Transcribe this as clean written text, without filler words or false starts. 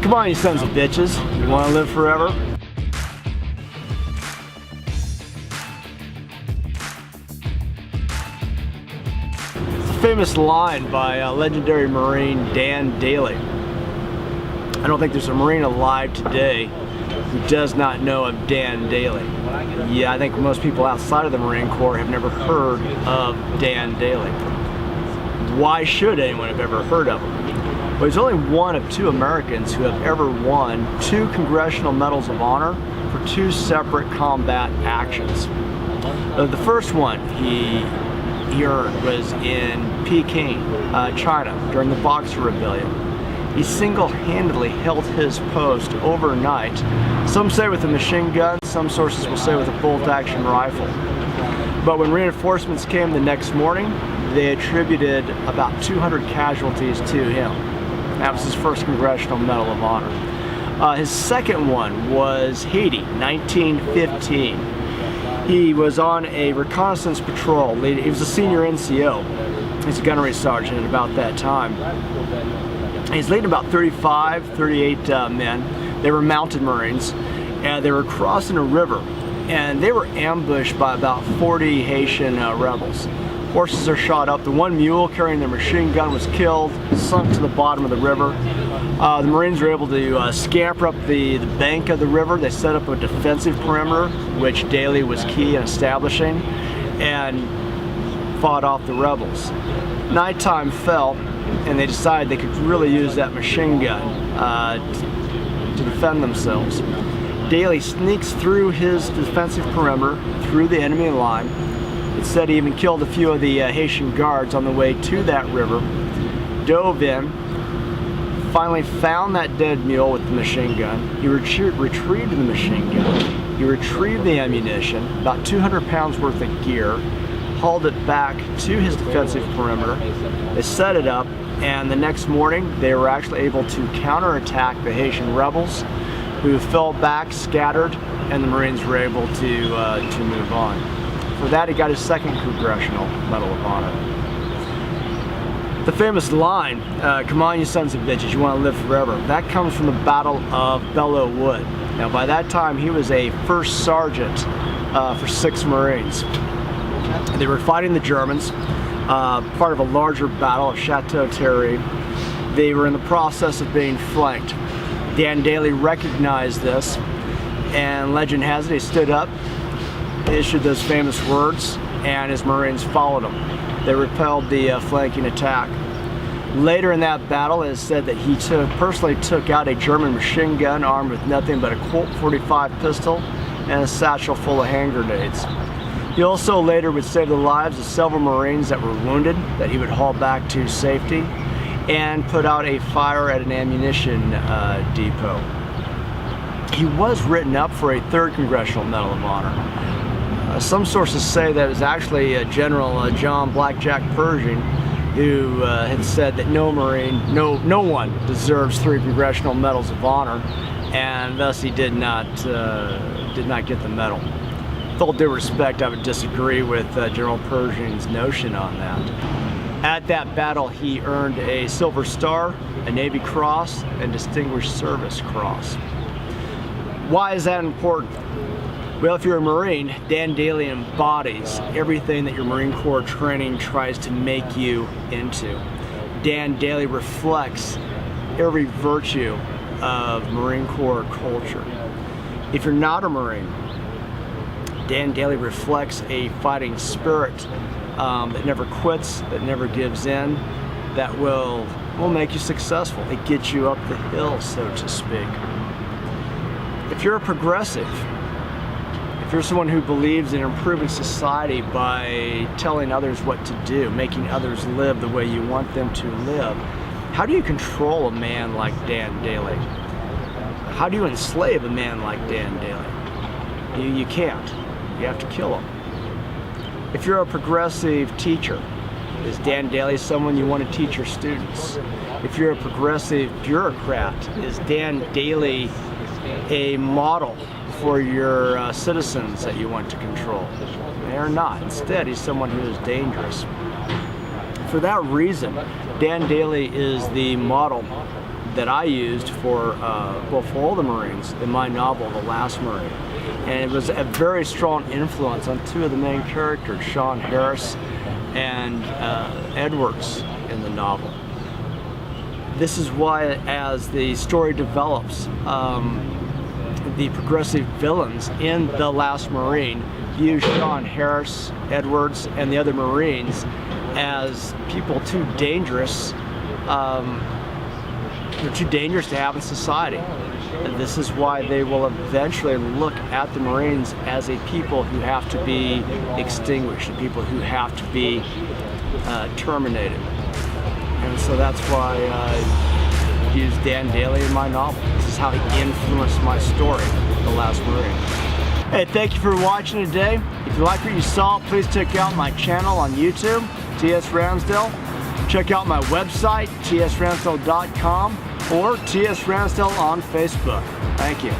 Come on, you sons of bitches. You want to live forever? It's a famous line by legendary Marine Dan Daly. I don't think there's a Marine alive today who does not know of Dan Daly. Yeah, I think most people outside of the Marine Corps have never heard of Dan Daly. Why should anyone have ever heard of him? Well, he's only one of 2 Americans who have ever won 2 Congressional Medals of Honor for 2 separate combat actions. The first one he earned was in Peking, China, during the Boxer Rebellion. He single-handedly held his post overnight. Some say with a machine gun, some sources will say with a bolt-action rifle. But when reinforcements came the next morning, they attributed about 200 casualties to him. That was his first Congressional Medal of Honor. His second one was Haiti, 1915. He was on a reconnaissance patrol. He was a senior NCO. He's a gunnery sergeant at about that time. He's leading about 35, 38 men. They were mounted Marines, and they were crossing a river, and they were ambushed by about 40 Haitian rebels. Horses are shot up. The one mule carrying their machine gun was killed, sunk to the bottom of the river. The Marines were able to scamper up the bank of the river. They set up a defensive perimeter, which Daly was key in establishing, and fought off the rebels. Nighttime fell, and they decided they could really use that machine gun to defend themselves. Daly sneaks through his defensive perimeter, through the enemy line. It said he even killed a few of the Haitian guards on the way to that river, dove in, finally found that dead mule with the machine gun. He retrieved the machine gun. He retrieved the ammunition, about 200 pounds worth of gear, hauled it back to his defensive perimeter. They set it up, and the next morning they were actually able to counterattack the Haitian rebels, who fell back, scattered, and the Marines were able to move on. For that, he got his second Congressional Medal of Honor. The famous line, "Come on, you sons of bitches, you want to live forever," that comes from the Battle of Belleau Wood. Now, by that time, he was a first sergeant for 6 Marines. They were fighting the Germans, part of a larger battle of Chateau Thierry. They were in the process of being flanked. Dan Daly recognized this, and legend has it, he stood up, issued those famous words, and his Marines followed him. They repelled the flanking attack. Later in that battle, it is said that he personally took out a German machine gun armed with nothing but a Colt 45 pistol and a satchel full of hand grenades. He also later would save the lives of several Marines that were wounded, that he would haul back to safety, and put out a fire at an ammunition depot. He was written up for a 3rd Congressional Medal of Honor. Some sources say that it was actually General John Blackjack Pershing who had said that no Marine, no one deserves 3 Congressional Medals of Honor, and thus he did not get the medal. With all due respect, I would disagree with General Pershing's notion on that. At that battle, he earned a Silver Star, a Navy Cross, and Distinguished Service Cross. Why is that important? Well, if you're a Marine, Dan Daly embodies everything that your Marine Corps training tries to make you into. Dan Daly reflects every virtue of Marine Corps culture. If you're not a Marine, Dan Daly reflects a fighting spirit that never quits, that never gives in, that will make you successful. It gets you up the hill, so to speak. If you're a progressive, if you're someone who believes in improving society by telling others what to do, making others live the way you want them to live, how do you control a man like Dan Daly? How do you enslave a man like Dan Daly? You can't. You have to kill him. If you're a progressive teacher, is Dan Daly someone you want to teach your students? If you're a progressive bureaucrat, is Dan Daly a model for your citizens that you want to control? They are not. Instead, he's someone who is dangerous. For that reason, Dan Daly is the model that I used for all the Marines in my novel, The Last Marine. And it was a very strong influence on two of the main characters, Sean Harris and Edwards in the novel. This is why, as the story develops, the progressive villains in The Last Marine view Sean Harris, Edwards, and the other Marines as people too dangerous. They're too dangerous to have in society. And this is why they will eventually look at the Marines as a people who have to be extinguished, people who have to be terminated. And so that's why I used Dan Daly in my novel. This is how he influenced my story, The Last Marine. Hey, thank you for watching today. If you like what you saw, please check out my channel on YouTube, T.S. Ransdell. Check out my website, tsransdell.com, or T.S. Ransdell on Facebook. Thank you.